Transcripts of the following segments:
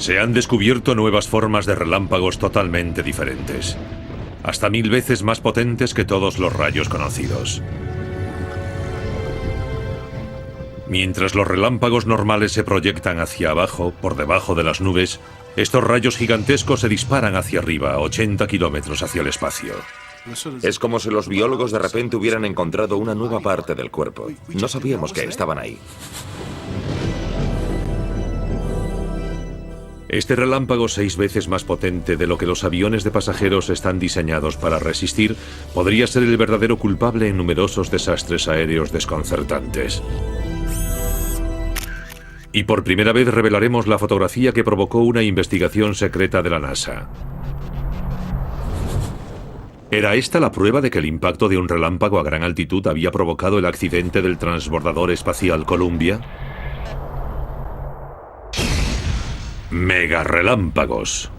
Se han descubierto nuevas formas de relámpagos totalmente diferentes, hasta 1000 veces más potentes que todos los rayos conocidos. Mientras los relámpagos normales se proyectan hacia abajo, por debajo de las nubes, estos rayos gigantescos se disparan hacia arriba, a 80 kilómetros hacia el espacio. Es como si los biólogos de repente hubieran encontrado una nueva parte del cuerpo. No sabíamos que estaban ahí. Este relámpago, 6 veces más potente de lo que los aviones de pasajeros están diseñados para resistir, podría ser el verdadero culpable en numerosos desastres aéreos desconcertantes. Y por primera vez revelaremos la fotografía que provocó una investigación secreta de la NASA. ¿Era esta la prueba de que el impacto de un relámpago a gran altitud había provocado el accidente del transbordador espacial Columbia? Megarelámpagos.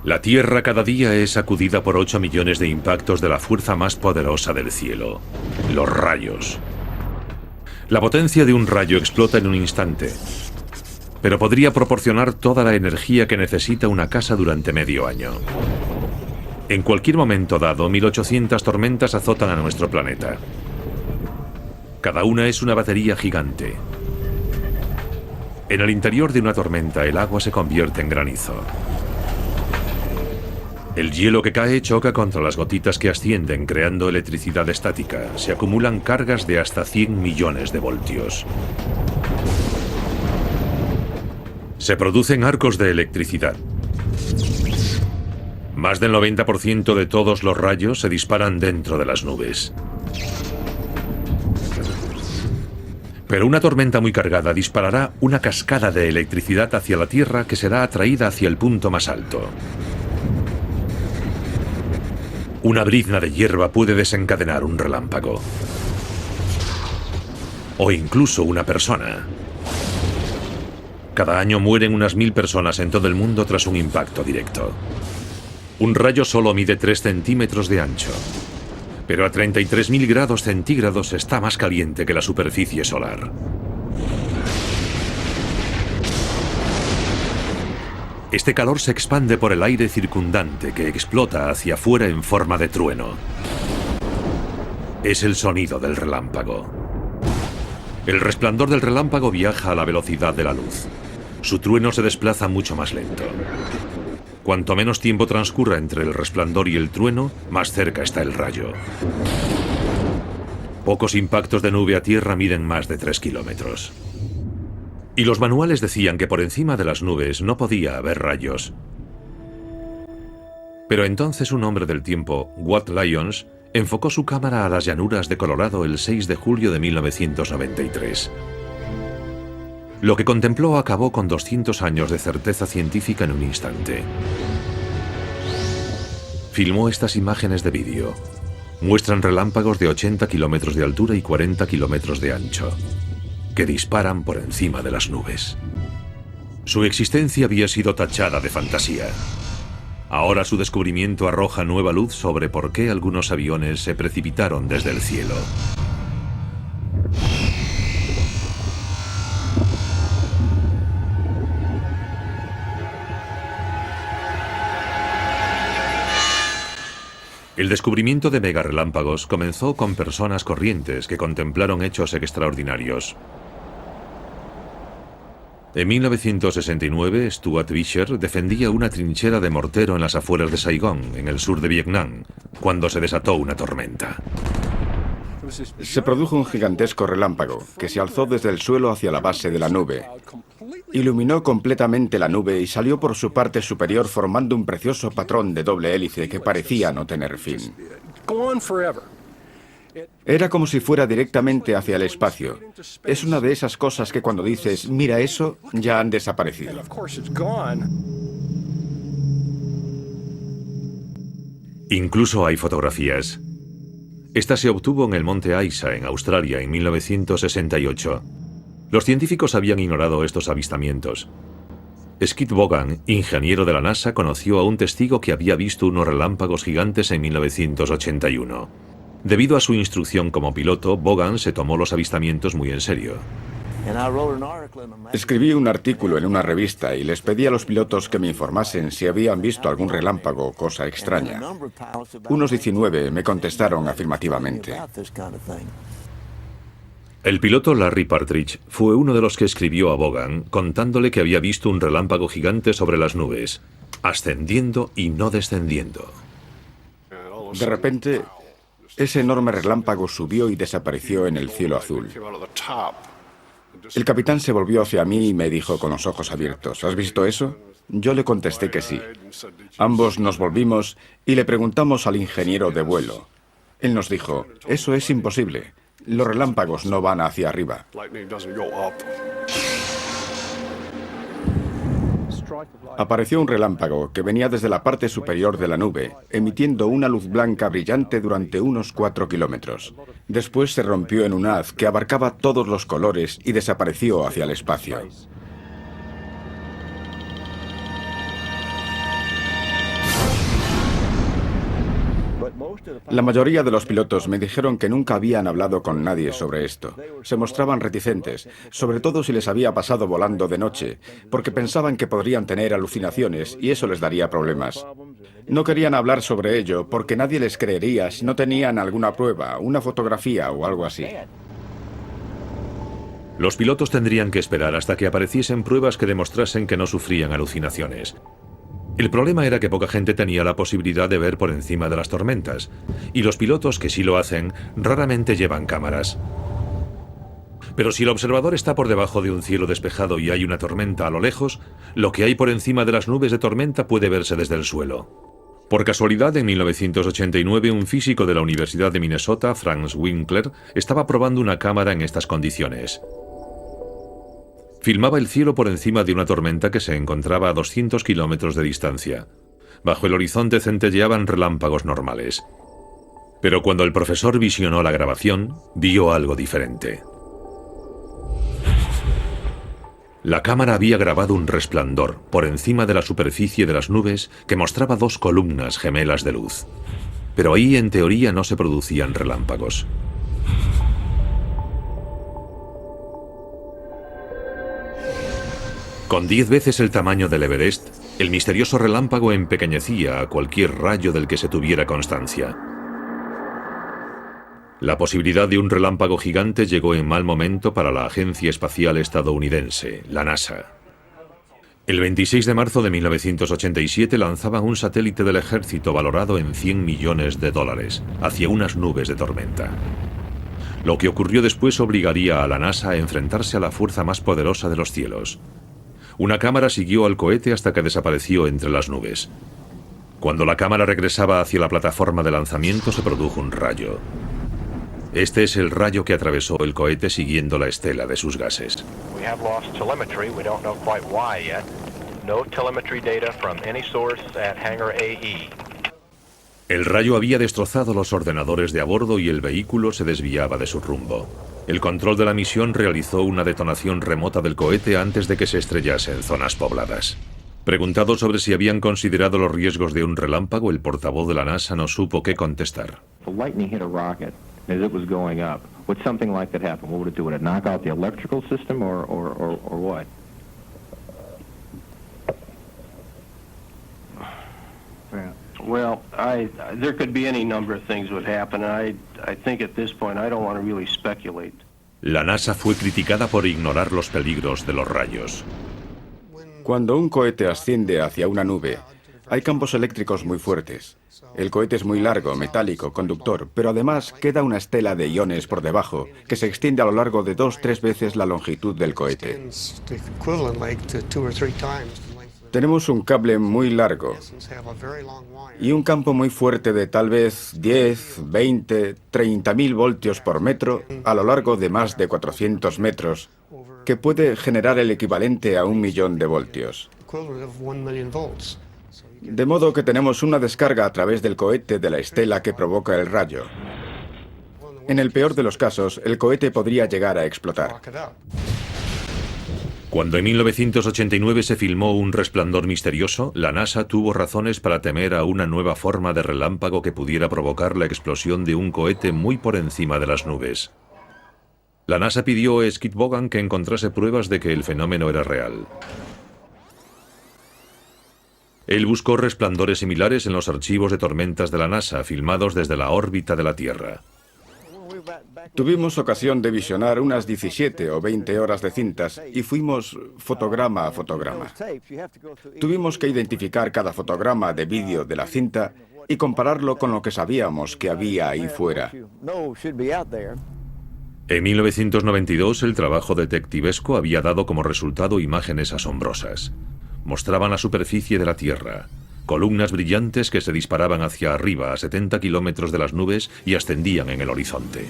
La Tierra cada día es sacudida por 8 millones de impactos de la fuerza más poderosa del cielo, los rayos. La potencia de un rayo explota en un instante, pero podría proporcionar toda la energía que necesita una casa durante medio año. En cualquier momento dado, 1800 tormentas azotan a nuestro planeta. Cada una es una batería gigante. En el interior de una tormenta, el agua se convierte en granizo. El hielo que cae choca contra las gotitas que ascienden, creando electricidad estática. Se acumulan cargas de hasta 100 millones de voltios. Se producen arcos de electricidad. Más del 90% de todos los rayos se disparan dentro de las nubes. Pero una tormenta muy cargada disparará una cascada de electricidad hacia la Tierra que será atraída hacia el punto más alto. Una brizna de hierba puede desencadenar un relámpago. O incluso una persona. Cada año mueren unas 1000 personas en todo el mundo tras un impacto directo. Un rayo solo mide 3 centímetros de ancho. Pero a 33.000 grados centígrados está más caliente que la superficie solar. Este calor se expande por el aire circundante que explota hacia afuera en forma de trueno. Es el sonido del relámpago. El resplandor del relámpago viaja a la velocidad de la luz. Su trueno se desplaza mucho más lento. Cuanto menos tiempo transcurra entre el resplandor y el trueno, más cerca está el rayo. Pocos impactos de nube a tierra miden más de 3 kilómetros. Y los manuales decían que por encima de las nubes no podía haber rayos. Pero entonces un hombre del tiempo, Watt Lyons, enfocó su cámara a las llanuras de Colorado el 6 de julio de 1993. Lo que contempló acabó con 200 años de certeza científica en un instante. Filmó estas imágenes de vídeo. Muestran relámpagos de 80 kilómetros de altura y 40 kilómetros de ancho, que disparan por encima de las nubes. Su existencia había sido tachada de fantasía. Ahora su descubrimiento arroja nueva luz sobre por qué algunos aviones se precipitaron desde el cielo. El descubrimiento de megarelámpagos comenzó con personas corrientes que contemplaron hechos extraordinarios. En 1969, Stuart Vischer defendía una trinchera de mortero en las afueras de Saigón, en el sur de Vietnam, cuando se desató una tormenta. Se produjo un gigantesco relámpago que se alzó desde el suelo hacia la base de la nube. Iluminó completamente la nube y salió por su parte superior formando un precioso patrón de doble hélice que parecía no tener fin. Era como si fuera directamente hacia el espacio. Es una de esas cosas que cuando dices, mira eso, ya han desaparecido. Incluso hay fotografías. Esta se obtuvo en el monte Isa, en Australia, en 1968. Los científicos habían ignorado estos avistamientos. Skip Bogan, ingeniero de la NASA, conoció a un testigo que había visto unos relámpagos gigantes en 1981. Debido a su instrucción como piloto, Bogan se tomó los avistamientos muy en serio. Escribí un artículo en una revista y les pedí a los pilotos que me informasen si habían visto algún relámpago o cosa extraña. Unos 19 me contestaron afirmativamente. El piloto Larry Partridge fue uno de los que escribió a Vaughan contándole que había visto un relámpago gigante sobre las nubes, ascendiendo y no descendiendo. De repente, ese enorme relámpago subió y desapareció en el cielo azul. El capitán se volvió hacia mí y me dijo con los ojos abiertos, ¿has visto eso? Yo le contesté que sí. Ambos nos volvimos y le preguntamos al ingeniero de vuelo. Él nos dijo, eso es imposible. Los relámpagos no van hacia arriba. Apareció un relámpago que venía desde la parte superior de la nube, emitiendo una luz blanca brillante durante unos 4 kilómetros. Después se rompió en un haz que abarcaba todos los colores y desapareció hacia el espacio. La mayoría de los pilotos me dijeron que nunca habían hablado con nadie sobre esto. Se mostraban reticentes, sobre todo si les había pasado volando de noche, porque pensaban que podrían tener alucinaciones y eso les daría problemas. No querían hablar sobre ello porque nadie les creería si no tenían alguna prueba, una fotografía o algo así. Los pilotos tendrían que esperar hasta que apareciesen pruebas que demostrasen que no sufrían alucinaciones. El problema era que poca gente tenía la posibilidad de ver por encima de las tormentas, y los pilotos que sí lo hacen raramente llevan cámaras. Pero si el observador está por debajo de un cielo despejado y hay una tormenta a lo lejos, lo que hay por encima de las nubes de tormenta puede verse desde el suelo. Por casualidad, en 1989, un físico de la Universidad de Minnesota, Franz Winkler, estaba probando una cámara en estas condiciones. Filmaba el cielo por encima de una tormenta que se encontraba a 200 kilómetros de distancia. Bajo el horizonte centelleaban relámpagos normales. Pero cuando el profesor visionó la grabación, vio algo diferente. La cámara había grabado un resplandor por encima de la superficie de las nubes que mostraba 2 columnas gemelas de luz. Pero ahí, en teoría, no se producían relámpagos. Con 10 veces el tamaño del Everest, el misterioso relámpago empequeñecía a cualquier rayo del que se tuviera constancia. La posibilidad de un relámpago gigante llegó en mal momento para la Agencia Espacial Estadounidense, la NASA. El 26 de marzo de 1987 lanzaban un satélite del ejército valorado en $100 millones hacia unas nubes de tormenta. Lo que ocurrió después obligaría a la NASA a enfrentarse a la fuerza más poderosa de los cielos. Una cámara siguió al cohete hasta que desapareció entre las nubes. Cuando la cámara regresaba hacia la plataforma de lanzamiento, se produjo un rayo. Este es el rayo que atravesó el cohete siguiendo la estela de sus gases. El rayo había destrozado los ordenadores de a bordo y el vehículo se desviaba de su rumbo. El control de la misión realizó una detonación remota del cohete antes de que se estrellase en zonas pobladas. Preguntado sobre si habían considerado los riesgos de un relámpago, el portavoz de la NASA no supo qué contestar. Well, there could be any number of things would happen. I think at this point I don't want to really speculate. La NASA fue criticada por ignorar los peligros de los rayos. Cuando un cohete asciende hacia una nube, hay campos eléctricos muy fuertes. El cohete es muy largo, metálico, conductor, pero además queda una estela de iones por debajo que se extiende a lo largo de 2-3 veces la longitud del cohete. Tenemos un cable muy largo y un campo muy fuerte de tal vez 10, 20, 30.000 voltios por metro a lo largo de más de 400 metros, que puede generar el equivalente a 1 millón de voltios. De modo que tenemos una descarga a través del cohete de la estela que provoca el rayo. En el peor de los casos, el cohete podría llegar a explotar. Cuando en 1989 se filmó un resplandor misterioso, la NASA tuvo razones para temer a una nueva forma de relámpago que pudiera provocar la explosión de un cohete muy por encima de las nubes. La NASA pidió a Skip Bogan que encontrase pruebas de que el fenómeno era real. Él buscó resplandores similares en los archivos de tormentas de la NASA, filmados desde la órbita de la Tierra. Tuvimos ocasión de visionar unas 17 o 20 horas de cintas y fuimos fotograma a fotograma. Tuvimos que identificar cada fotograma de vídeo de la cinta y compararlo con lo que sabíamos que había ahí fuera. En 1992, el trabajo detectivesco había dado como resultado imágenes asombrosas. Mostraban la superficie de la Tierra, columnas brillantes que se disparaban hacia arriba a 70 kilómetros de las nubes y ascendían en el horizonte.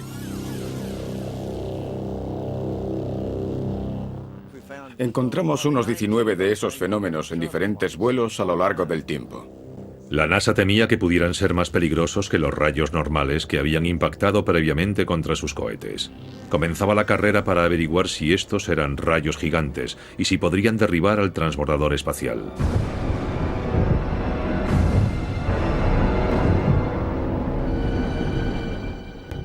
Encontramos unos 19 de esos fenómenos en diferentes vuelos a lo largo del tiempo. La NASA temía que pudieran ser más peligrosos que los rayos normales que habían impactado previamente contra sus cohetes. Comenzaba la carrera para averiguar si estos eran rayos gigantes y si podrían derribar al transbordador espacial.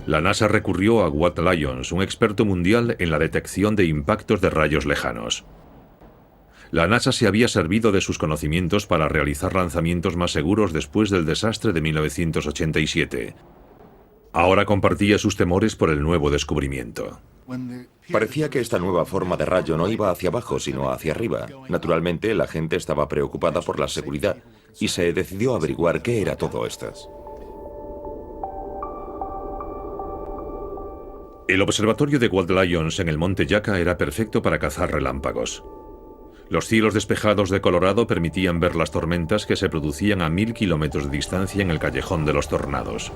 La NASA recurrió a Watt Lyons, un experto mundial en la detección de impactos de rayos lejanos. La NASA se había servido de sus conocimientos para realizar lanzamientos más seguros después del desastre de 1987. Ahora compartía sus temores por el nuevo descubrimiento. Parecía que esta nueva forma de rayo no iba hacia abajo, sino hacia arriba. Naturalmente, la gente estaba preocupada por la seguridad y se decidió averiguar qué era todo esto. El observatorio de Watt Lyons en el Monte Yaca era perfecto para cazar relámpagos. Los cielos despejados de Colorado permitían ver las tormentas que se producían a 1000 kilómetros de distancia en el callejón de los tornados.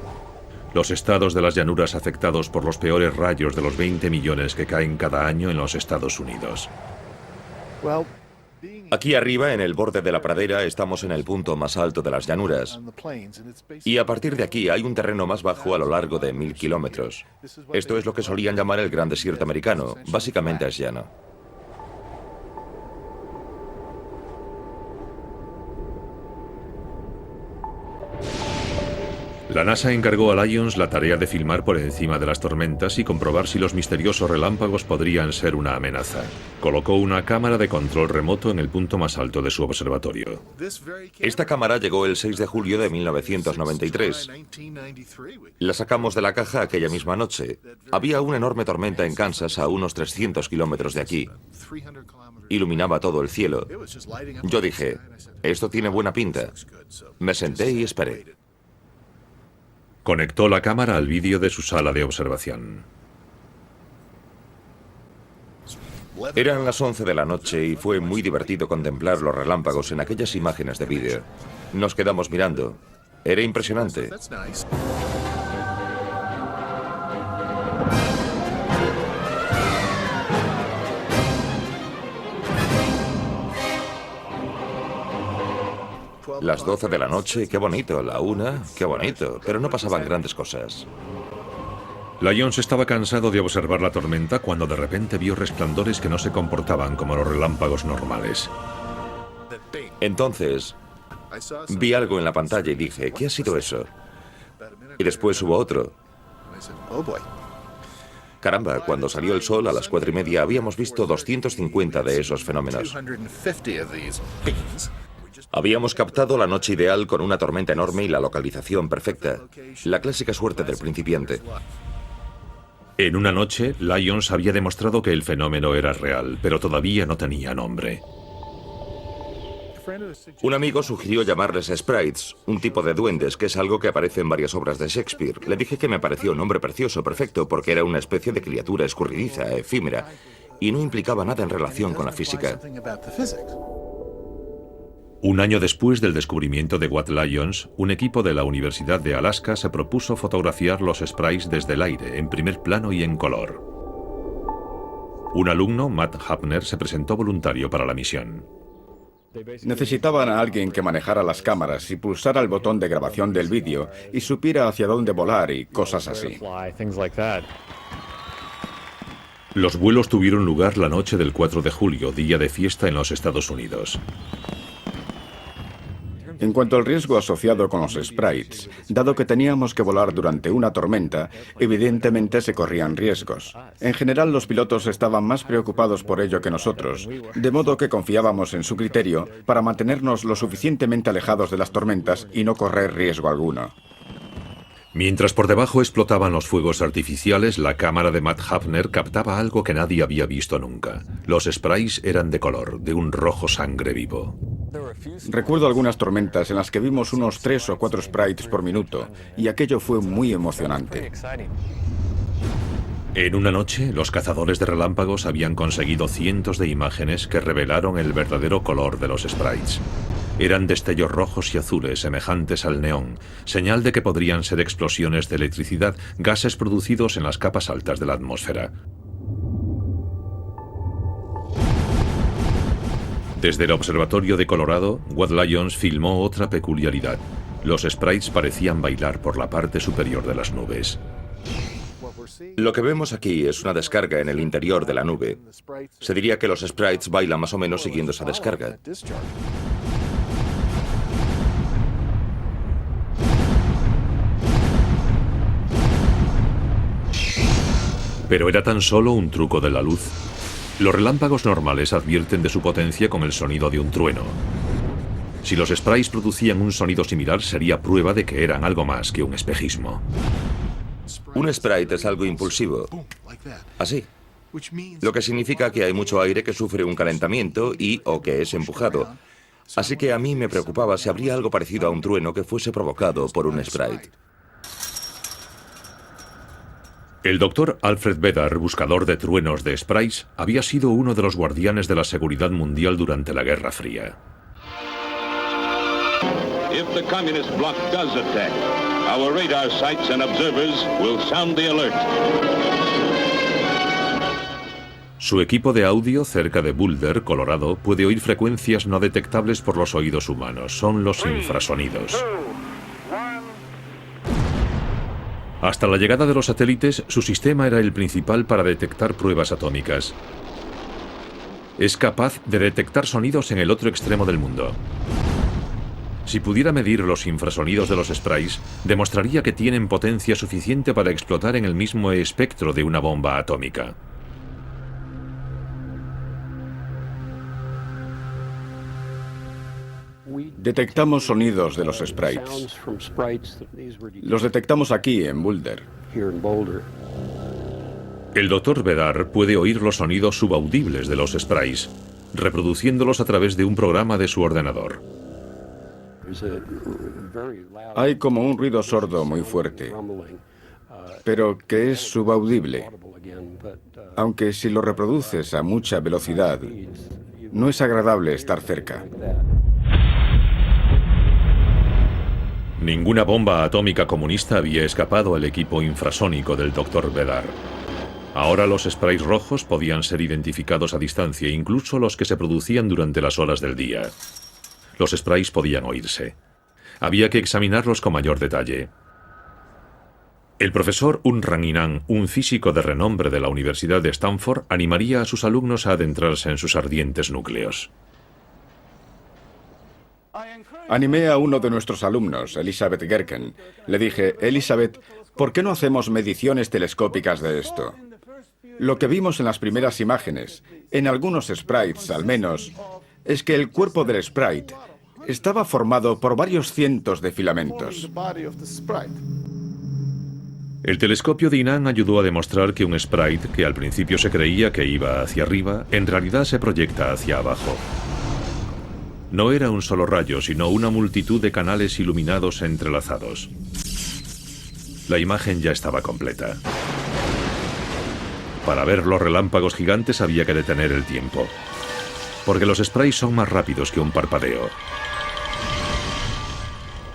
Los estados de las llanuras afectados por los peores rayos de los 20 millones que caen cada año en los Estados Unidos. Aquí arriba, en el borde de la pradera, estamos en el punto más alto de las llanuras. Y a partir de aquí hay un terreno más bajo a lo largo de 1000 kilómetros. Esto es lo que solían llamar el Gran Desierto americano. Básicamente es llano. La NASA encargó a Lyons la tarea de filmar por encima de las tormentas y comprobar si los misteriosos relámpagos podrían ser una amenaza. Colocó una cámara de control remoto en el punto más alto de su observatorio. Esta cámara llegó el 6 de julio de 1993. La sacamos de la caja aquella misma noche. Había una enorme tormenta en Kansas a unos 300 kilómetros de aquí. Iluminaba todo el cielo. Yo dije, esto tiene buena pinta. Me senté y esperé. Conectó la cámara al vídeo de su sala de observación. Eran las 11 de la noche y fue muy divertido contemplar los relámpagos en aquellas imágenes de vídeo. Nos quedamos mirando. Era impresionante. Las 12 de la noche, qué bonito. La 1, qué bonito. Pero no pasaban grandes cosas. Lyons estaba cansado de observar la tormenta cuando de repente vio resplandores que no se comportaban como los relámpagos normales. Entonces, vi algo en la pantalla y dije, ¿qué ha sido eso? Y después hubo otro. Caramba, cuando salió el sol a las 4:30 habíamos visto 250 de esos fenómenos. Habíamos captado la noche ideal con una tormenta enorme y la localización perfecta. La clásica suerte del principiante. En una noche, Lyons había demostrado que el fenómeno era real, pero todavía no tenía nombre. Un amigo sugirió llamarles sprites, un tipo de duendes, que es algo que aparece en varias obras de Shakespeare. Le dije que me pareció un nombre precioso, perfecto, porque era una especie de criatura escurridiza, efímera, y no implicaba nada en relación con la física. Un año después del descubrimiento de Watt Lyons, un equipo de la Universidad de Alaska se propuso fotografiar los sprites desde el aire, en primer plano y en color. Un alumno, Matt Hapner, se presentó voluntario para la misión. Necesitaban a alguien que manejara las cámaras y pulsara el botón de grabación del vídeo y supiera hacia dónde volar y cosas así. Los vuelos tuvieron lugar la noche del 4 de julio, día de fiesta en los Estados Unidos. En cuanto al riesgo asociado con los sprites, dado que teníamos que volar durante una tormenta, evidentemente se corrían riesgos. En general, los pilotos estaban más preocupados por ello que nosotros, de modo que confiábamos en su criterio para mantenernos lo suficientemente alejados de las tormentas y no correr riesgo alguno. Mientras por debajo explotaban los fuegos artificiales, la cámara de Matt Hafner captaba algo que nadie había visto nunca. Los sprays eran de color, de un rojo sangre vivo. Recuerdo algunas tormentas en las que vimos unos 3 o 4 sprites por minuto, y aquello fue muy emocionante. En una noche, los cazadores de relámpagos habían conseguido cientos de imágenes que revelaron el verdadero color de los sprites. Eran destellos rojos y azules semejantes al neón, señal de que podrían ser explosiones de electricidad, gases producidos en las capas altas de la atmósfera. Desde el observatorio de Colorado, Watt Lyons filmó otra peculiaridad. Los sprites parecían bailar por la parte superior de las nubes. Lo que vemos aquí es una descarga en el interior de la nube. Se diría que los sprites bailan más o menos siguiendo esa descarga. Pero era tan solo un truco de la luz. Los relámpagos normales advierten de su potencia con el sonido de un trueno. Si los sprays producían un sonido similar, sería prueba de que eran algo más que un espejismo. Un sprite es algo impulsivo, así. Lo que significa que hay mucho aire que sufre un calentamiento o que es empujado. Así que a mí me preocupaba si habría algo parecido a un trueno que fuese provocado por un sprite. El doctor Alfred Bedar, buscador de truenos de sprays, había sido uno de los guardianes de la seguridad mundial durante la Guerra Fría. If the communist bloc does attack, our radar sites and observers will sound the alert. Su equipo de audio cerca de Boulder, Colorado, puede oír frecuencias no detectables por los oídos humanos. Son los infrasonidos. Hasta la llegada de los satélites, su sistema era el principal para detectar pruebas atómicas. Es capaz de detectar sonidos en el otro extremo del mundo. Si pudiera medir los infrasonidos de los sprays, demostraría que tienen potencia suficiente para explotar en el mismo espectro de una bomba atómica. Detectamos sonidos de los sprites. Los detectamos aquí, en Boulder. El Dr. Bedar puede oír los sonidos subaudibles de los sprays, reproduciéndolos a través de un programa de su ordenador. Hay como un ruido sordo muy fuerte, pero que es subaudible. Aunque si lo reproduces a mucha velocidad, no es agradable estar cerca. Ninguna bomba atómica comunista había escapado al equipo infrasónico del Dr. Bedar. Ahora los sprays rojos podían ser identificados a distancia, incluso los que se producían durante las horas del día. Los sprays podían oírse. Había que examinarlos con mayor detalle. El profesor Un Ranginan, un físico de renombre de la Universidad de Stanford, animaría a sus alumnos a adentrarse en sus ardientes núcleos. Animé a uno de nuestros alumnos, Elizabeth Gerken. Le dije, Elizabeth, ¿por qué no hacemos mediciones telescópicas de esto? Lo que vimos en las primeras imágenes, en algunos sprites al menos, es que el cuerpo del sprite estaba formado por varios cientos de filamentos. El telescopio de Inan ayudó a demostrar que un sprite, que al principio se creía que iba hacia arriba, en realidad se proyecta hacia abajo. No era un solo rayo, sino una multitud de canales iluminados entrelazados. La imagen ya estaba completa. Para ver los relámpagos gigantes había que detener el tiempo, porque los sprays son más rápidos que un parpadeo.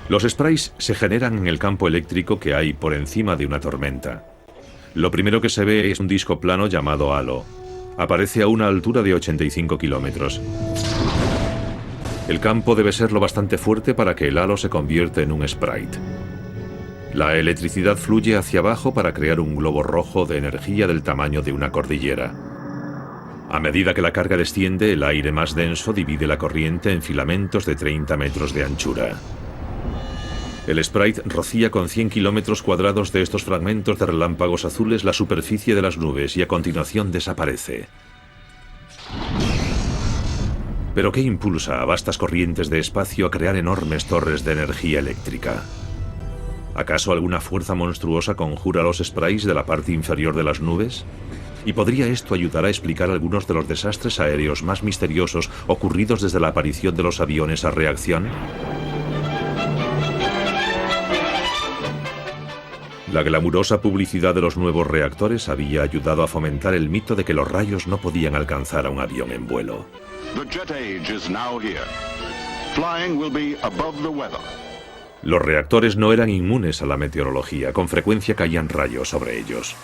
Los sprays se generan en el campo eléctrico que hay por encima de una tormenta. Lo primero que se ve es un disco plano llamado halo. Aparece a una altura de 85 kilómetros. El campo debe ser lo bastante fuerte para que el halo se convierta en un sprite. La electricidad fluye hacia abajo para crear un globo rojo de energía del tamaño de una cordillera. A medida que la carga desciende, el aire más denso divide la corriente en filamentos de 30 metros de anchura. El Sprite rocía con 100 kilómetros cuadrados de estos fragmentos de relámpagos azules la superficie de las nubes y a continuación desaparece. ¿Pero qué impulsa a vastas corrientes de espacio a crear enormes torres de energía eléctrica? ¿Acaso alguna fuerza monstruosa conjura los sprays de la parte inferior de las nubes? ¿Y podría esto ayudar a explicar algunos de los desastres aéreos más misteriosos ocurridos desde la aparición de los aviones a reacción? La glamurosa publicidad de los nuevos reactores había ayudado a fomentar el mito de que los rayos no podían alcanzar a un avión en vuelo. Los reactores no eran inmunes a la meteorología, con frecuencia caían rayos sobre ellos.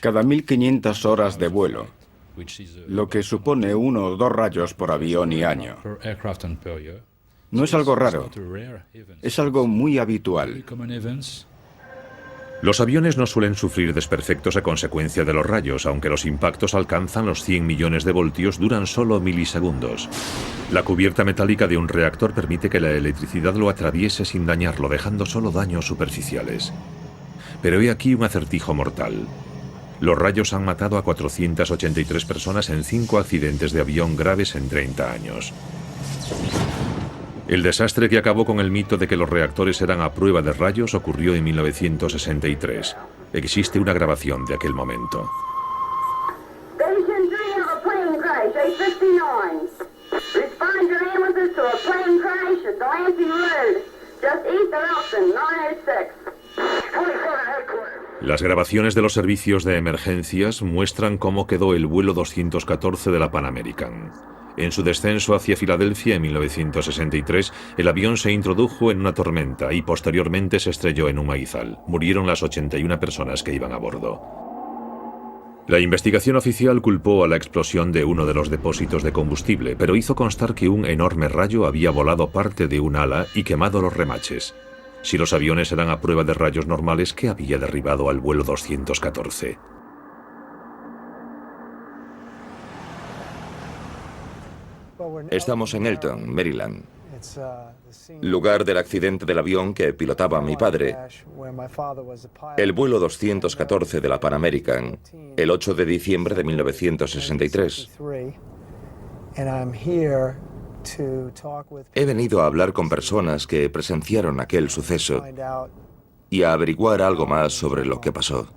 Cada 1500 horas de vuelo, lo que supone 1 o 2 rayos por avión y año. No es algo raro, es algo muy habitual. Los aviones no suelen sufrir desperfectos a consecuencia de los rayos, aunque los impactos alcanzan los 100 millones de voltios, duran solo milisegundos. La cubierta metálica de un reactor permite que la electricidad lo atraviese sin dañarlo, dejando solo daños superficiales. Pero he aquí un acertijo mortal. Los rayos han matado a 483 personas en 5 accidentes de avión graves en 30 años. El desastre que acabó con el mito de que los reactores eran a prueba de rayos ocurrió en 1963. Existe una grabación de aquel momento. Las grabaciones de los servicios de emergencias muestran cómo quedó el vuelo 214 de la Pan American. En su descenso hacia Filadelfia en 1963, el avión se introdujo en una tormenta y posteriormente se estrelló en un maizal. Murieron las 81 personas que iban a bordo. La investigación oficial culpó a la explosión de uno de los depósitos de combustible, pero hizo constar que un enorme rayo había volado parte de un ala y quemado los remaches. Si los aviones eran a prueba de rayos normales, ¿qué había derribado al vuelo 214? Estamos en Elton, Maryland, lugar del accidente del avión que pilotaba mi padre. El vuelo 214 de la Pan American, el 8 de diciembre de 1963. He venido a hablar con personas que presenciaron aquel suceso y a averiguar algo más sobre lo que pasó.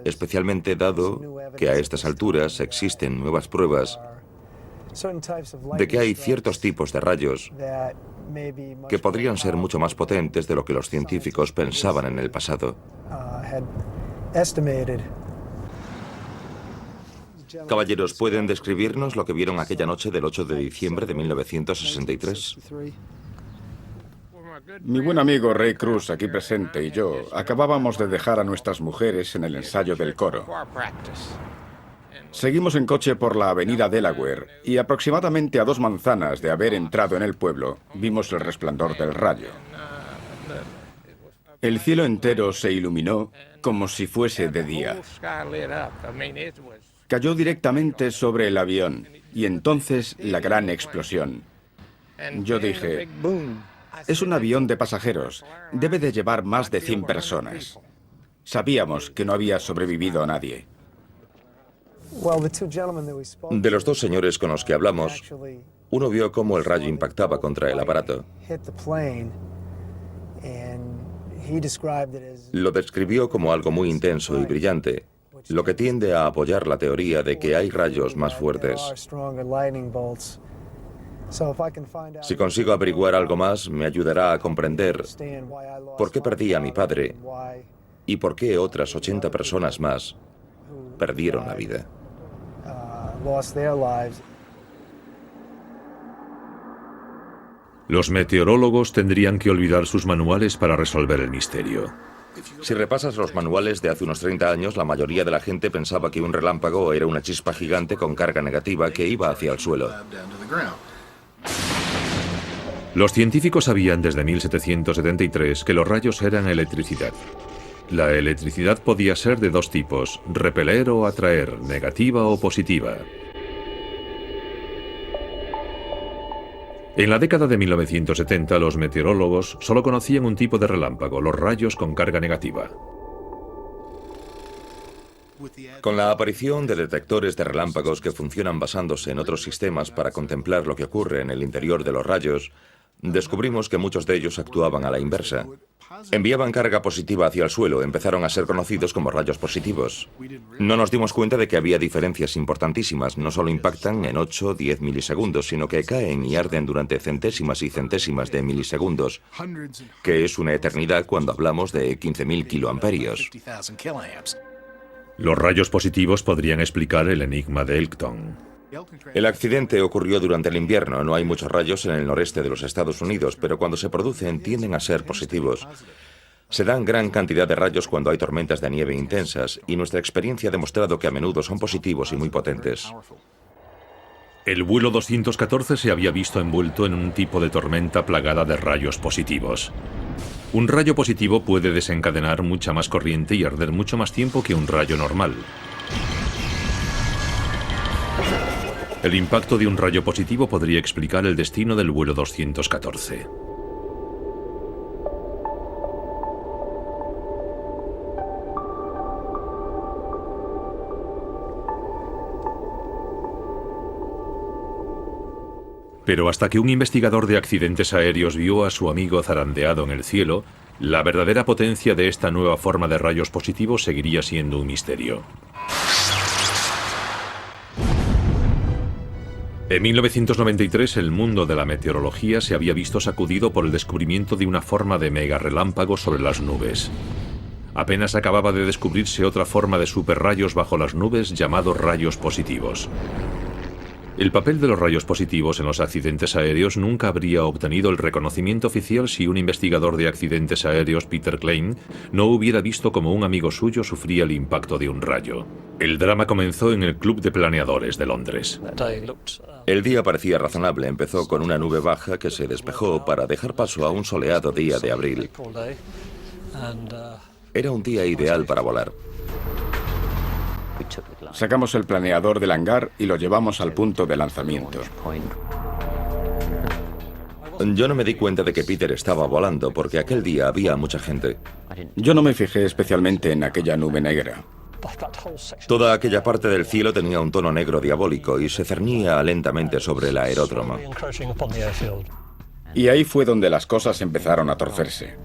Especialmente dado que a estas alturas existen nuevas pruebas de que hay ciertos tipos de rayos que podrían ser mucho más potentes de lo que los científicos pensaban en el pasado. Caballeros, ¿pueden describirnos lo que vieron aquella noche del 8 de diciembre de 1963? Mi buen amigo Ray Cruz, aquí presente, y yo acabábamos de dejar a nuestras mujeres en el ensayo del coro. Seguimos en coche por la avenida Delaware y aproximadamente a 2 manzanas de haber entrado en el pueblo, vimos el resplandor del rayo. El cielo entero se iluminó como si fuese de día. Cayó directamente sobre el avión y entonces la gran explosión. Yo dije, es un avión de pasajeros, debe de llevar más de 100 personas. Sabíamos que no había sobrevivido nadie. De los 2 señores con los que hablamos, uno vio cómo el rayo impactaba contra el aparato. Lo describió como algo muy intenso y brillante, lo que tiende a apoyar la teoría de que hay rayos más fuertes. Si consigo averiguar algo más, me ayudará a comprender por qué perdí a mi padre y por qué otras 80 personas más perdieron la vida. Los meteorólogos tendrían que olvidar sus manuales para resolver el misterio. Si repasas los manuales de hace unos 30 años, la mayoría de la gente pensaba que un relámpago era una chispa gigante con carga negativa que iba hacia el suelo. Los científicos sabían desde 1773 que los rayos eran electricidad. La electricidad podía ser de dos tipos, repeler o atraer, negativa o positiva. En la década de 1970, los meteorólogos solo conocían un tipo de relámpago, los rayos con carga negativa. Con la aparición de detectores de relámpagos que funcionan basándose en otros sistemas para contemplar lo que ocurre en el interior de los rayos, descubrimos que muchos de ellos actuaban a la inversa. Enviaban carga positiva hacia el suelo, empezaron a ser conocidos como rayos positivos. No nos dimos cuenta de que había diferencias importantísimas, no solo impactan en 8 o 10 milisegundos, sino que caen y arden durante centésimas y centésimas de milisegundos, que es una eternidad cuando hablamos de 15.000 kiloamperios. Los rayos positivos podrían explicar el enigma de Elkton. El accidente ocurrió durante el invierno. No hay muchos rayos en el noreste de los Estados Unidos, pero cuando se producen tienden a ser positivos. Se dan gran cantidad de rayos cuando hay tormentas de nieve intensas, y nuestra experiencia ha demostrado que a menudo son positivos y muy potentes. El vuelo 214 se había visto envuelto en un tipo de tormenta plagada de rayos positivos. Un rayo positivo puede desencadenar mucha más corriente y arder mucho más tiempo que un rayo normal. El impacto de un rayo positivo podría explicar el destino del vuelo 214. Pero hasta que un investigador de accidentes aéreos vio a su amigo zarandeado en el cielo, la verdadera potencia de esta nueva forma de rayos positivos seguiría siendo un misterio. En 1993, el mundo de la meteorología se había visto sacudido por el descubrimiento de una forma de mega relámpago sobre las nubes. Apenas acababa de descubrirse otra forma de superrayos bajo las nubes llamados rayos positivos. El papel de los rayos positivos en los accidentes aéreos nunca habría obtenido el reconocimiento oficial si un investigador de accidentes aéreos, Peter Klein, no hubiera visto cómo un amigo suyo sufría el impacto de un rayo. El drama comenzó en el Club de Planeadores de Londres. El día parecía razonable. Empezó con una nube baja que se despejó para dejar paso a un soleado día de abril. Era un día ideal para volar. Sacamos el planeador del hangar y lo llevamos al punto de lanzamiento. Yo no me di cuenta de que Peter estaba volando porque aquel día había mucha gente. Yo no me fijé especialmente en aquella nube negra. Toda aquella parte del cielo tenía un tono negro diabólico y se cernía lentamente sobre el aeródromo. Y ahí fue donde las cosas empezaron a torcerse.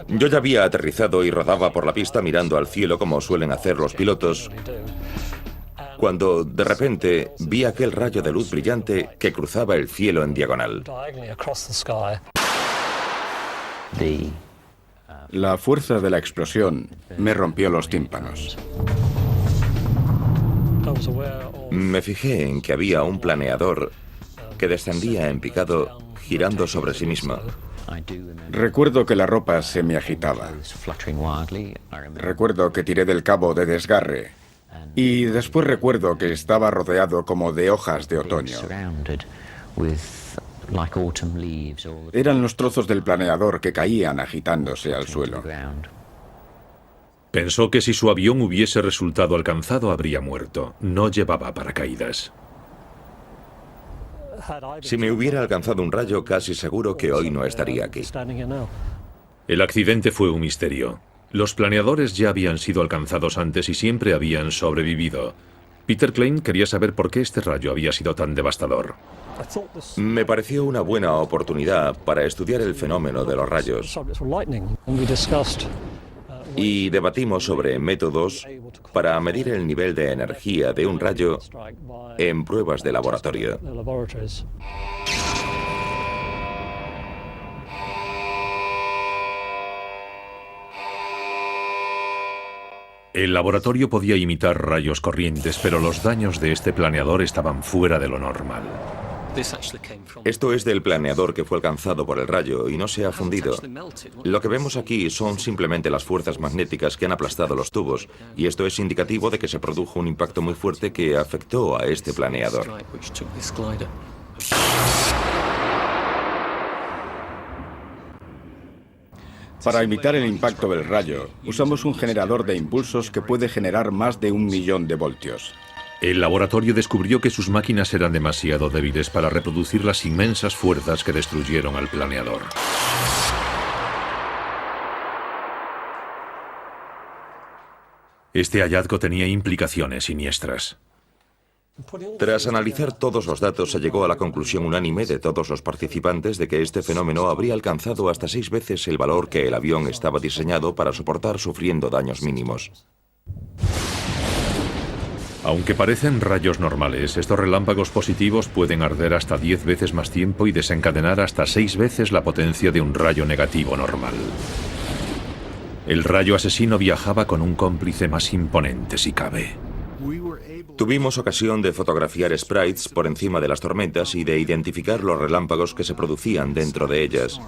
Yo ya había aterrizado y rodaba por la pista mirando al cielo como suelen hacer los pilotos, cuando de repente vi aquel rayo de luz brillante que cruzaba el cielo en diagonal. La fuerza de la explosión me rompió los tímpanos. Me fijé en que había un planeador que descendía en picado, girando sobre sí mismo. Recuerdo que la ropa se me agitaba. Recuerdo que tiré del cabo de desgarre. Y después recuerdo que estaba rodeado como de hojas de otoño. Eran los trozos del planeador que caían agitándose al suelo. Pensó que si su avión hubiese resultado alcanzado habría muerto. No llevaba paracaídas. Si me hubiera alcanzado un rayo, casi seguro que hoy no estaría aquí. El accidente fue un misterio. Los planeadores ya habían sido alcanzados antes y siempre habían sobrevivido. Peter Klein quería saber por qué este rayo había sido tan devastador. Me pareció una buena oportunidad para estudiar el fenómeno de los rayos. Y debatimos sobre métodos para medir el nivel de energía de un rayo en pruebas de laboratorio. El laboratorio podía imitar rayos corrientes, pero los daños de este planeador estaban fuera de lo normal. Esto es del planeador que fue alcanzado por el rayo y no se ha fundido. Lo que vemos aquí son simplemente las fuerzas magnéticas que han aplastado los tubos, y esto es indicativo de que se produjo un impacto muy fuerte que afectó a este planeador. Para imitar el impacto del rayo, usamos un generador de impulsos que puede generar más de 1 millón de voltios. El laboratorio descubrió que sus máquinas eran demasiado débiles para reproducir las inmensas fuerzas que destruyeron al planeador. Este hallazgo tenía implicaciones siniestras. Tras analizar todos los datos, se llegó a la conclusión unánime de todos los participantes de que este fenómeno habría alcanzado hasta 6 veces el valor que el avión estaba diseñado para soportar sufriendo daños mínimos. Aunque parecen rayos normales, estos relámpagos positivos pueden arder hasta 10 veces más tiempo y desencadenar hasta 6 veces la potencia de un rayo negativo normal. El rayo asesino viajaba con un cómplice más imponente si cabe. Tuvimos ocasión de fotografiar sprites por encima de las tormentas y de identificar los relámpagos que se producían dentro de ellas.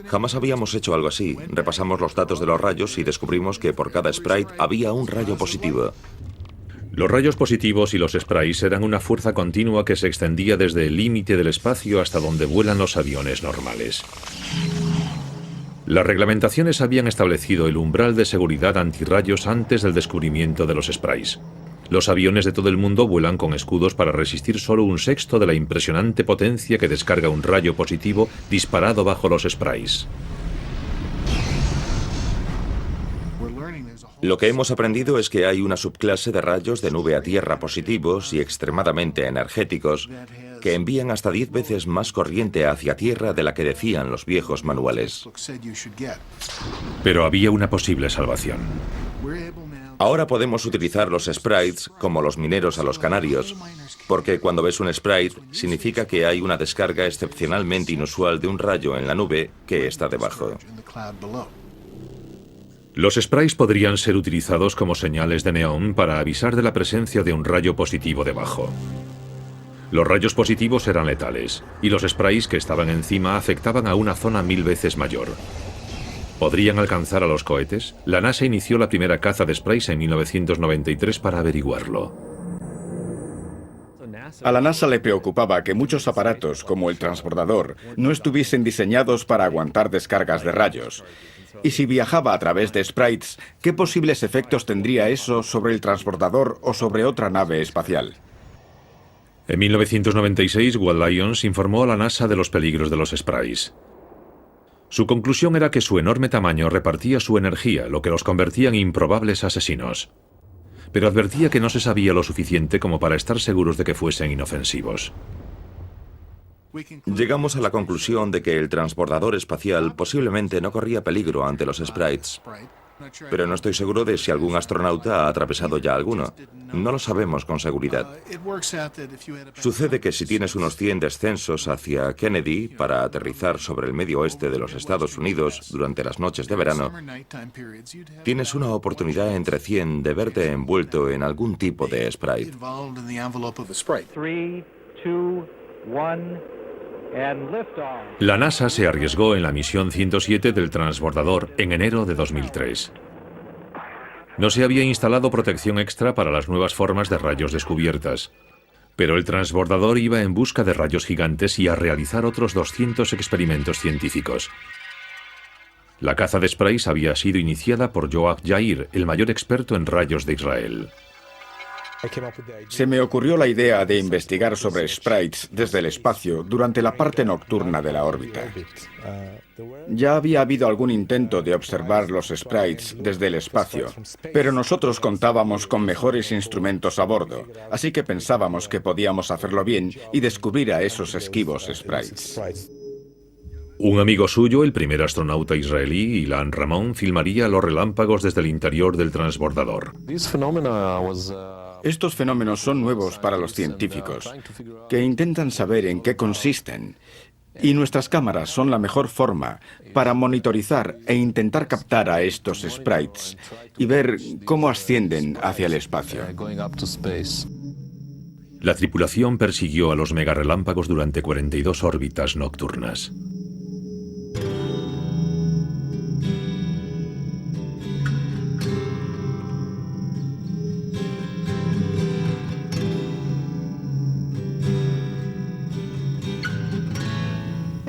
Jamás habíamos hecho algo así. Repasamos los datos de los rayos y descubrimos que por cada sprite había un rayo positivo. Los rayos positivos y los sprays eran una fuerza continua que se extendía desde el límite del espacio hasta donde vuelan los aviones normales. Las reglamentaciones habían establecido el umbral de seguridad antirrayos antes del descubrimiento de los sprays. Los aviones de todo el mundo vuelan con escudos para resistir solo 1/6 de la impresionante potencia que descarga un rayo positivo disparado bajo los sprays. Lo que hemos aprendido es que hay una subclase de rayos de nube a tierra positivos y extremadamente energéticos que envían hasta 10 veces más corriente hacia tierra de la que decían los viejos manuales. Pero había una posible salvación. Ahora podemos utilizar los sprites como los mineros a los canarios, porque cuando ves un sprite significa que hay una descarga excepcionalmente inusual de un rayo en la nube que está debajo. Los sprays podrían ser utilizados como señales de neón para avisar de la presencia de un rayo positivo debajo. Los rayos positivos eran letales, y los sprays que estaban encima afectaban a una zona 1000 veces mayor. ¿Podrían alcanzar a los cohetes? La NASA inició la primera caza de sprays en 1993 para averiguarlo. A la NASA le preocupaba que muchos aparatos, como el transbordador, no estuviesen diseñados para aguantar descargas de rayos. Y si viajaba a través de sprites, ¿qué posibles efectos tendría eso sobre el transbordador o sobre otra nave espacial? En 1996, Walt Lyons informó a la NASA de los peligros de los sprays. Su conclusión era que su enorme tamaño repartía su energía, lo que los convertía en improbables asesinos. Pero advertía que no se sabía lo suficiente como para estar seguros de que fuesen inofensivos. Llegamos a la conclusión de que el transbordador espacial posiblemente no corría peligro ante los sprites. Pero no estoy seguro de si algún astronauta ha atravesado ya alguno. No lo sabemos con seguridad. Sucede que si tienes unos 100 descensos hacia Kennedy para aterrizar sobre el medio oeste de los Estados Unidos durante las noches de verano, tienes una oportunidad entre 100 de verte envuelto en algún tipo de sprite. 3, 2, 1... La NASA se arriesgó en la misión 107 del transbordador en enero de 2003. No se había instalado protección extra para las nuevas formas de rayos descubiertas, pero el transbordador iba en busca de rayos gigantes y a realizar otros 200 experimentos científicos. La caza de sprays había sido iniciada por Yoav Yair, el mayor experto en rayos de Israel. Se me ocurrió la idea de investigar sobre sprites desde el espacio durante la parte nocturna de la órbita. Ya había habido algún intento de observar los sprites desde el espacio, pero nosotros contábamos con mejores instrumentos a bordo, así que pensábamos que podíamos hacerlo bien y descubrir a esos esquivos sprites. Un amigo suyo, el primer astronauta israelí, Ilan Ramon, filmaría los relámpagos desde el interior del transbordador. Estos fenómenos son nuevos para los científicos, que intentan saber en qué consisten, y nuestras cámaras son la mejor forma para monitorizar e intentar captar a estos sprites y ver cómo ascienden hacia el espacio. La tripulación persiguió a los megarelámpagos durante 42 órbitas nocturnas.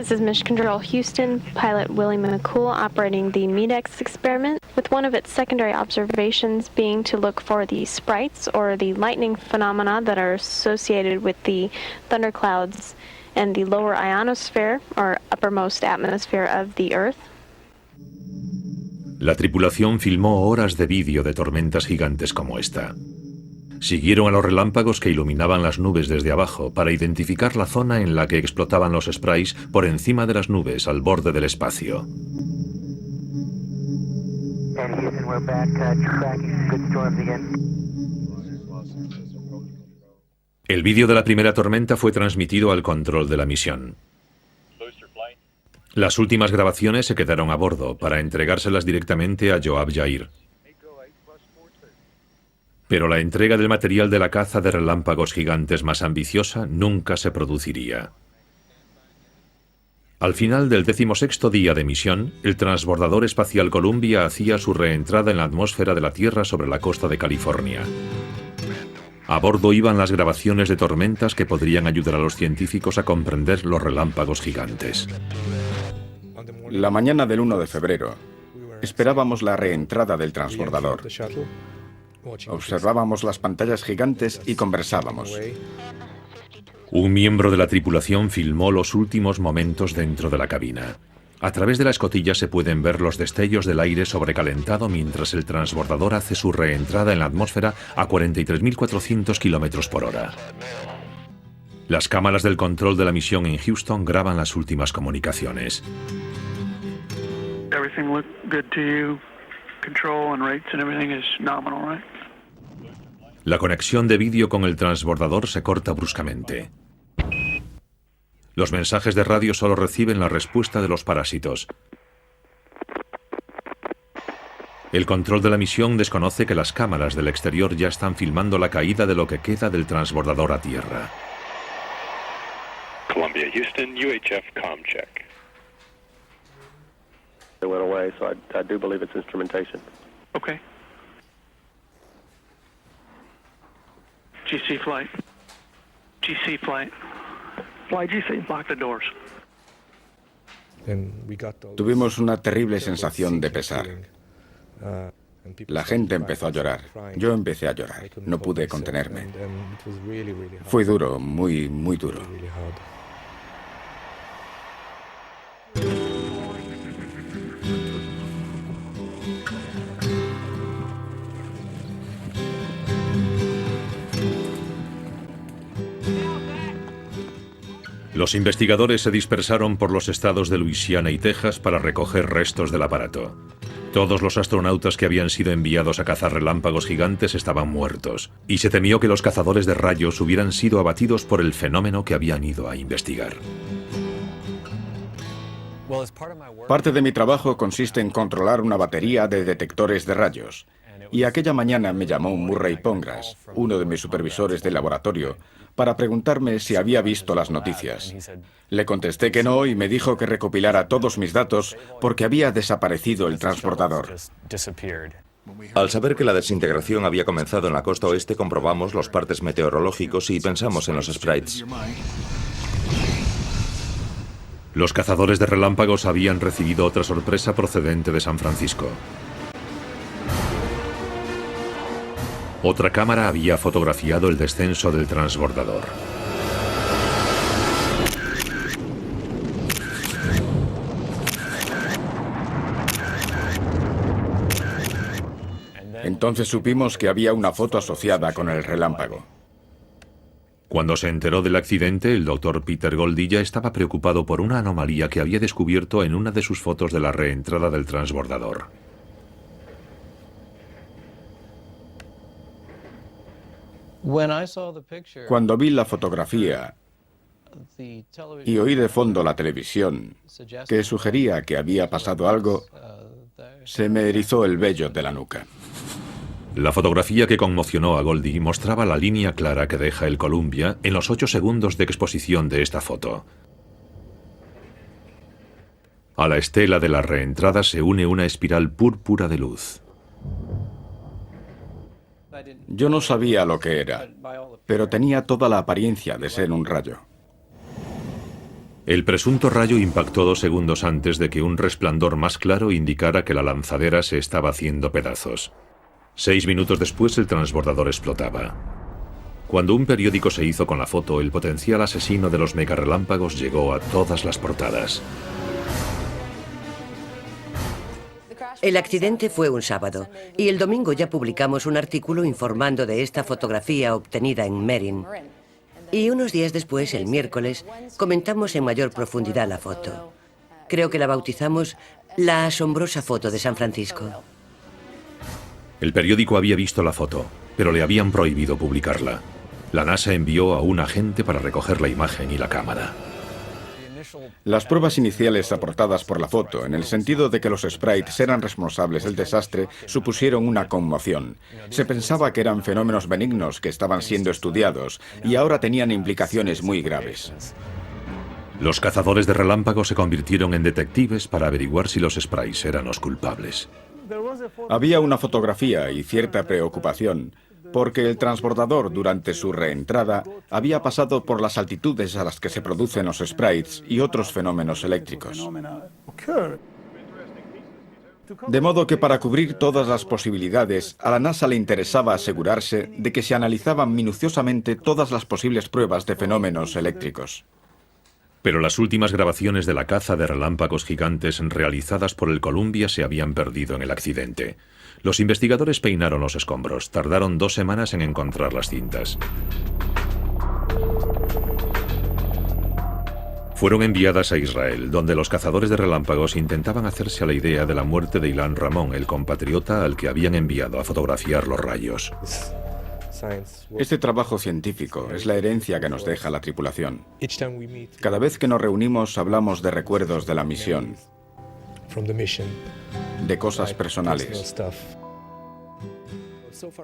This is Mission Control Houston, pilot Willie McCool operating the MEDEX experiment, with one of its secondary observations being to look for the sprites or the lightning phenomena that are associated with the thunderclouds and the lower ionosphere or uppermost atmosphere of the Earth. La tripulación filmó horas de vídeo de tormentas gigantes como esta. Siguieron a los relámpagos que iluminaban las nubes desde abajo para identificar la zona en la que explotaban los sprays por encima de las nubes al borde del espacio. El vídeo de la primera tormenta fue transmitido al control de la misión. Las últimas grabaciones se quedaron a bordo para entregárselas directamente a Yoav Yair. Pero la entrega del material de la caza de relámpagos gigantes más ambiciosa nunca se produciría. Al final del 16º día de misión, el transbordador espacial Columbia hacía su reentrada en la atmósfera de la Tierra sobre la costa de California. A bordo iban las grabaciones de tormentas que podrían ayudar a los científicos a comprender los relámpagos gigantes. La mañana del 1 de febrero, esperábamos la reentrada del transbordador. Observábamos las pantallas gigantes y conversábamos. Un miembro de la tripulación filmó los últimos momentos dentro de la cabina. A través de la escotilla se pueden ver los destellos del aire sobrecalentado mientras el transbordador hace su reentrada en la atmósfera a 43.400 km por hora. Las cámaras del control de la misión en Houston graban las últimas comunicaciones. Everything looked good to you. Control and rates and everything is nominal, right? La conexión de vídeo con el transbordador se corta bruscamente. Los mensajes de radio solo reciben la respuesta de los parásitos. El control de la misión desconoce que las cámaras del exterior ya están filmando la caída de lo que queda del transbordador a tierra. Columbia, Houston, UHF comm check. It went away, so I do believe it's instrumentation. Okay. GC flight. GC flight. Fly GC. Lock the doors. Tuvimos una terrible sensación de pesar. La gente empezó a llorar. Yo empecé a llorar. No pude contenerme. Fue duro, muy, muy duro. Los investigadores se dispersaron por los estados de Luisiana y Texas para recoger restos del aparato. Todos los astronautas que habían sido enviados a cazar relámpagos gigantes estaban muertos, y se temió que los cazadores de rayos hubieran sido abatidos por el fenómeno que habían ido a investigar. Parte de mi trabajo consiste en controlar una batería de detectores de rayos. Y aquella mañana me llamó Murray Pongras, uno de mis supervisores del laboratorio, para preguntarme si había visto las noticias. Le contesté que no y me dijo que recopilara todos mis datos porque había desaparecido el transbordador. Al saber que la desintegración había comenzado en la costa oeste, comprobamos los partes meteorológicos y pensamos en los sprites. Los cazadores de relámpagos habían recibido otra sorpresa procedente de San Francisco. Otra cámara había fotografiado el descenso del transbordador. Entonces supimos que había una foto asociada con el relámpago. Cuando se enteró del accidente, el doctor Peter Goldie ya estaba preocupado por una anomalía que había descubierto en una de sus fotos de la reentrada del transbordador. Cuando vi la fotografía y oí de fondo la televisión que sugería que había pasado algo, se me erizó el vello de la nuca. La fotografía que conmocionó a Goldie mostraba la línea clara que deja el Columbia en los 8 segundos de exposición de esta foto. A la estela de la reentrada se une una espiral púrpura de luz. Yo no sabía lo que era, pero tenía toda la apariencia de ser un rayo. El presunto rayo impactó 2 segundos antes de que un resplandor más claro indicara que la lanzadera se estaba haciendo pedazos. 6 minutos después el transbordador explotaba. Cuando un periódico se hizo con la foto, el potencial asesino de los megarelámpagos llegó a todas las portadas. El accidente fue un sábado y el domingo ya publicamos un artículo informando de esta fotografía obtenida en Marin. Y unos días después, el miércoles, comentamos en mayor profundidad la foto. Creo que la bautizamos la asombrosa foto de San Francisco. El periódico había visto la foto, pero le habían prohibido publicarla. La NASA envió a un agente para recoger la imagen y la cámara. Las pruebas iniciales aportadas por la foto, en el sentido de que los sprites eran responsables del desastre, supusieron una conmoción. Se pensaba que eran fenómenos benignos que estaban siendo estudiados y ahora tenían implicaciones muy graves. Los cazadores de relámpagos se convirtieron en detectives para averiguar si los sprites eran los culpables. Había una fotografía y cierta preocupación, porque el transbordador durante su reentrada había pasado por las altitudes a las que se producen los sprites y otros fenómenos eléctricos. De modo que para cubrir todas las posibilidades, a la NASA le interesaba asegurarse de que se analizaban minuciosamente todas las posibles pruebas de fenómenos eléctricos. Pero las últimas grabaciones de la caza de relámpagos gigantes realizadas por el Columbia se habían perdido en el accidente. Los investigadores peinaron los escombros. Tardaron 2 semanas en encontrar las cintas. Fueron enviadas a Israel, donde los cazadores de relámpagos intentaban hacerse a la idea de la muerte de Ilan Ramon, el compatriota al que habían enviado a fotografiar los rayos. Este trabajo científico es la herencia que nos deja la tripulación. Cada vez que nos reunimos hablamos de recuerdos de la misión, de cosas personales.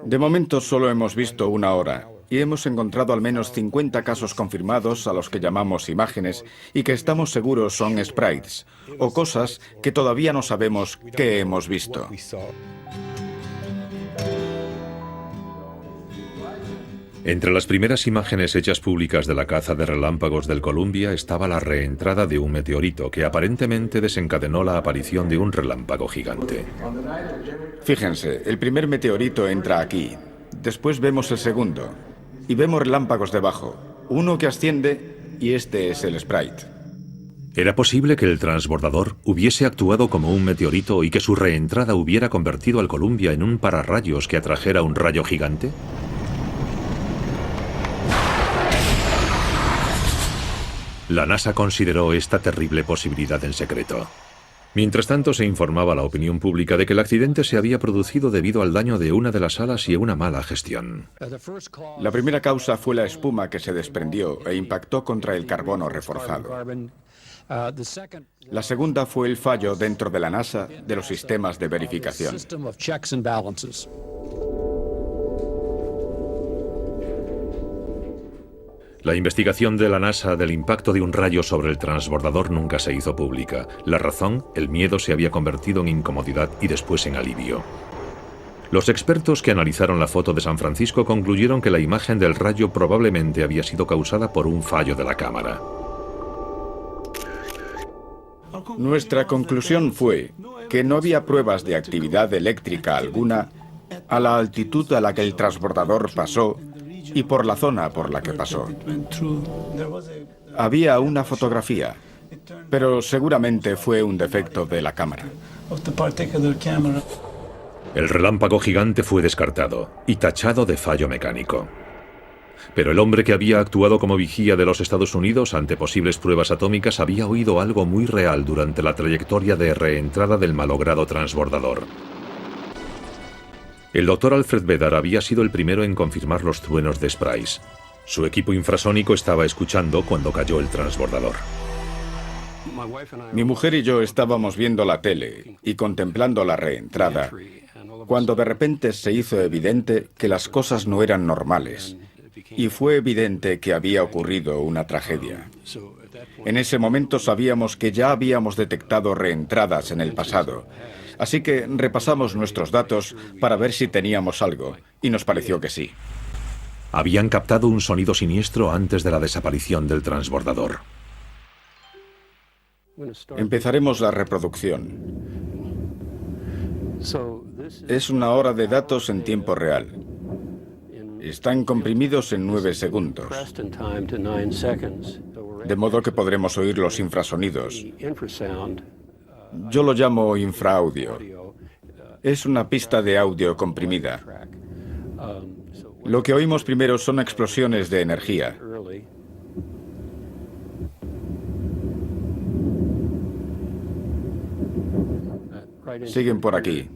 De momento solo hemos visto 1 hora y hemos encontrado al menos 50 casos confirmados a los que llamamos imágenes y que estamos seguros son sprites o cosas que todavía no sabemos qué hemos visto. Entre las primeras imágenes hechas públicas de la caza de relámpagos del Columbia estaba la reentrada de un meteorito que aparentemente desencadenó la aparición de un relámpago gigante. Fíjense, el primer meteorito entra aquí, después vemos el segundo y vemos relámpagos debajo, uno que asciende y este es el sprite. ¿Era posible que el transbordador hubiese actuado como un meteorito y que su reentrada hubiera convertido al Columbia en un pararrayos que atrajera un rayo gigante? La NASA consideró esta terrible posibilidad en secreto. Mientras tanto, se informaba a la opinión pública de que el accidente se había producido debido al daño de una de las alas y una mala gestión. La primera causa fue la espuma que se desprendió e impactó contra el carbono reforzado. La segunda fue el fallo dentro de la NASA de los sistemas de verificación. La investigación de la NASA del impacto de un rayo sobre el transbordador nunca se hizo pública. La razón, el miedo se había convertido en incomodidad y después en alivio. Los expertos que analizaron la foto de San Francisco concluyeron que la imagen del rayo probablemente había sido causada por un fallo de la cámara. Nuestra conclusión fue que no había pruebas de actividad eléctrica alguna a la altitud a la que el transbordador pasó y por la zona por la que pasó. Había una fotografía, pero seguramente fue un defecto de la cámara. El relámpago gigante fue descartado y tachado de fallo mecánico. Pero el hombre que había actuado como vigía de los Estados Unidos ante posibles pruebas atómicas había oído algo muy real durante la trayectoria de reentrada del malogrado transbordador. El doctor Alfred Bedard había sido el primero en confirmar los truenos de sprites. Su equipo infrasónico estaba escuchando cuando cayó el transbordador. Mi mujer y yo estábamos viendo la tele y contemplando la reentrada, cuando de repente se hizo evidente que las cosas no eran normales, y fue evidente que había ocurrido una tragedia. En ese momento sabíamos que ya habíamos detectado reentradas en el pasado, así que repasamos nuestros datos para ver si teníamos algo, y nos pareció que sí. Habían captado un sonido siniestro antes de la desaparición del transbordador. Empezaremos la reproducción. Es una hora de datos en tiempo real. Están comprimidos en 9 segundos. De modo que podremos oír los infrasonidos. Yo lo llamo infraaudio. Es una pista de audio comprimida. Lo que oímos primero son explosiones de energía. Siguen por aquí.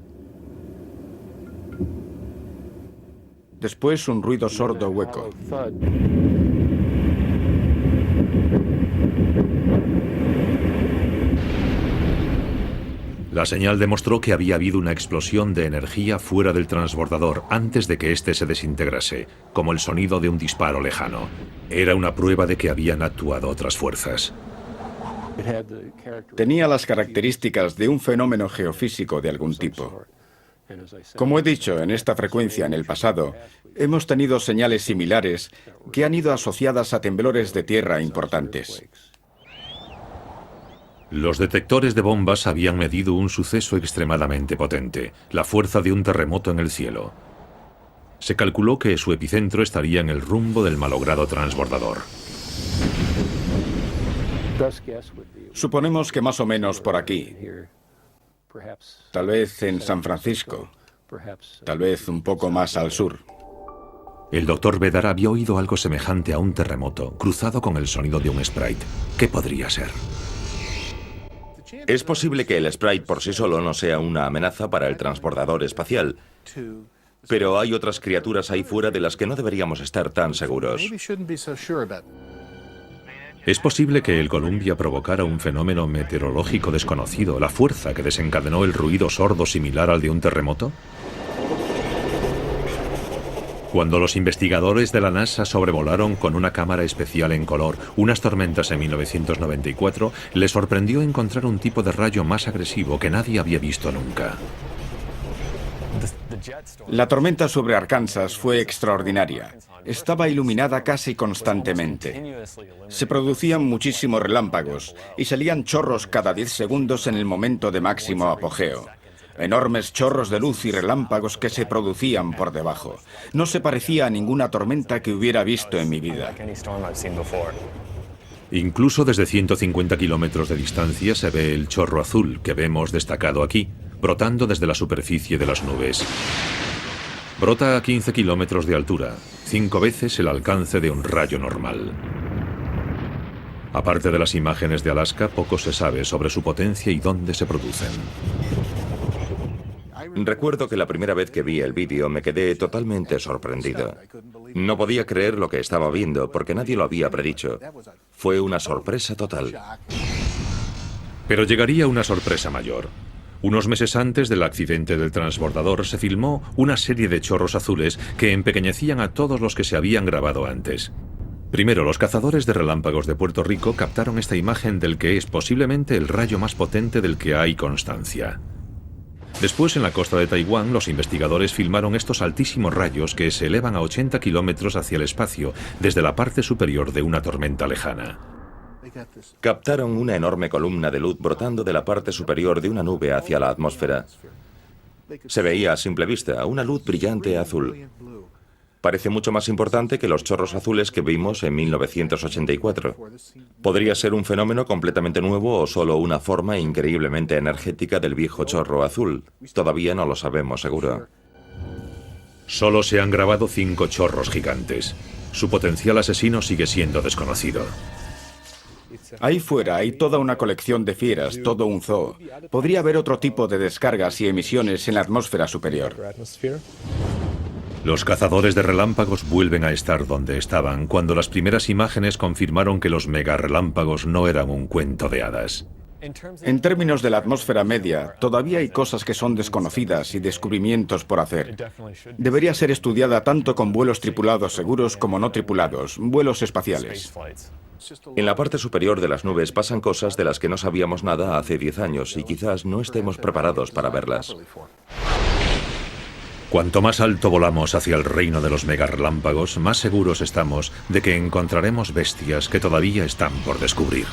Después un ruido sordo hueco. La señal demostró que había habido una explosión de energía fuera del transbordador antes de que éste se desintegrase, como el sonido de un disparo lejano. Era una prueba de que habían actuado otras fuerzas. Tenía las características de un fenómeno geofísico de algún tipo. Como he dicho en esta frecuencia en el pasado, hemos tenido señales similares que han ido asociadas a temblores de tierra importantes. Los detectores de bombas habían medido un suceso extremadamente potente, la fuerza de un terremoto en el cielo. Se calculó que su epicentro estaría en el rumbo del malogrado transbordador. Suponemos que más o menos por aquí. Tal vez en San Francisco. Tal vez un poco más al sur. El doctor Vedar había oído algo semejante a un terremoto, cruzado con el sonido de un sprite. ¿Qué podría ser? Es posible que el sprite por sí solo no sea una amenaza para el transbordador espacial, pero hay otras criaturas ahí fuera de las que no deberíamos estar tan seguros. ¿Es posible que el Columbia provocara un fenómeno meteorológico desconocido, la fuerza que desencadenó el ruido sordo similar al de un terremoto? Cuando los investigadores de la NASA sobrevolaron con una cámara especial en color unas tormentas en 1994, les sorprendió encontrar un tipo de rayo más agresivo que nadie había visto nunca. La tormenta sobre Arkansas fue extraordinaria. Estaba iluminada casi constantemente. Se producían muchísimos relámpagos y salían chorros cada 10 segundos en el momento de máximo apogeo. Enormes chorros de luz y relámpagos que se producían por debajo. No se parecía a ninguna tormenta que hubiera visto en mi vida. Incluso desde 150 kilómetros de distancia se ve el chorro azul que vemos destacado aquí, brotando desde la superficie de las nubes. Brota a 15 kilómetros de altura, 5 veces el alcance de un rayo normal. Aparte de las imágenes de Alaska, poco se sabe sobre su potencia y dónde se producen. Recuerdo que la primera vez que vi el vídeo me quedé totalmente sorprendido. No podía creer lo que estaba viendo porque nadie lo había predicho. Fue una sorpresa total. Pero llegaría una sorpresa mayor. Unos meses antes del accidente del transbordador se filmó una serie de chorros azules que empequeñecían a todos los que se habían grabado antes. Primero, los cazadores de relámpagos de Puerto Rico captaron esta imagen del que es posiblemente el rayo más potente del que hay constancia. Después, en la costa de Taiwán, los investigadores filmaron estos altísimos rayos que se elevan a 80 kilómetros hacia el espacio desde la parte superior de una tormenta lejana. Captaron una enorme columna de luz brotando de la parte superior de una nube hacia la atmósfera. Se veía a simple vista una luz brillante azul. Parece mucho más importante que los chorros azules que vimos en 1984. Podría ser un fenómeno completamente nuevo o solo una forma increíblemente energética del viejo chorro azul. Todavía no lo sabemos seguro. Solo se han grabado 5 chorros gigantes. Su potencial asesino sigue siendo desconocido. Ahí fuera hay toda una colección de fieras, todo un zoo. Podría haber otro tipo de descargas y emisiones en la atmósfera superior. Los cazadores de relámpagos vuelven a estar donde estaban cuando las primeras imágenes confirmaron que los megarelámpagos no eran un cuento de hadas. En términos de la atmósfera media, todavía hay cosas que son desconocidas y descubrimientos por hacer. Debería ser estudiada tanto con vuelos tripulados seguros como no tripulados, vuelos espaciales. En la parte superior de las nubes pasan cosas de las que no sabíamos nada hace 10 años y quizás no estemos preparados para verlas. Cuanto más alto volamos hacia el reino de los megarelámpagos, más seguros estamos de que encontraremos bestias que todavía están por descubrir.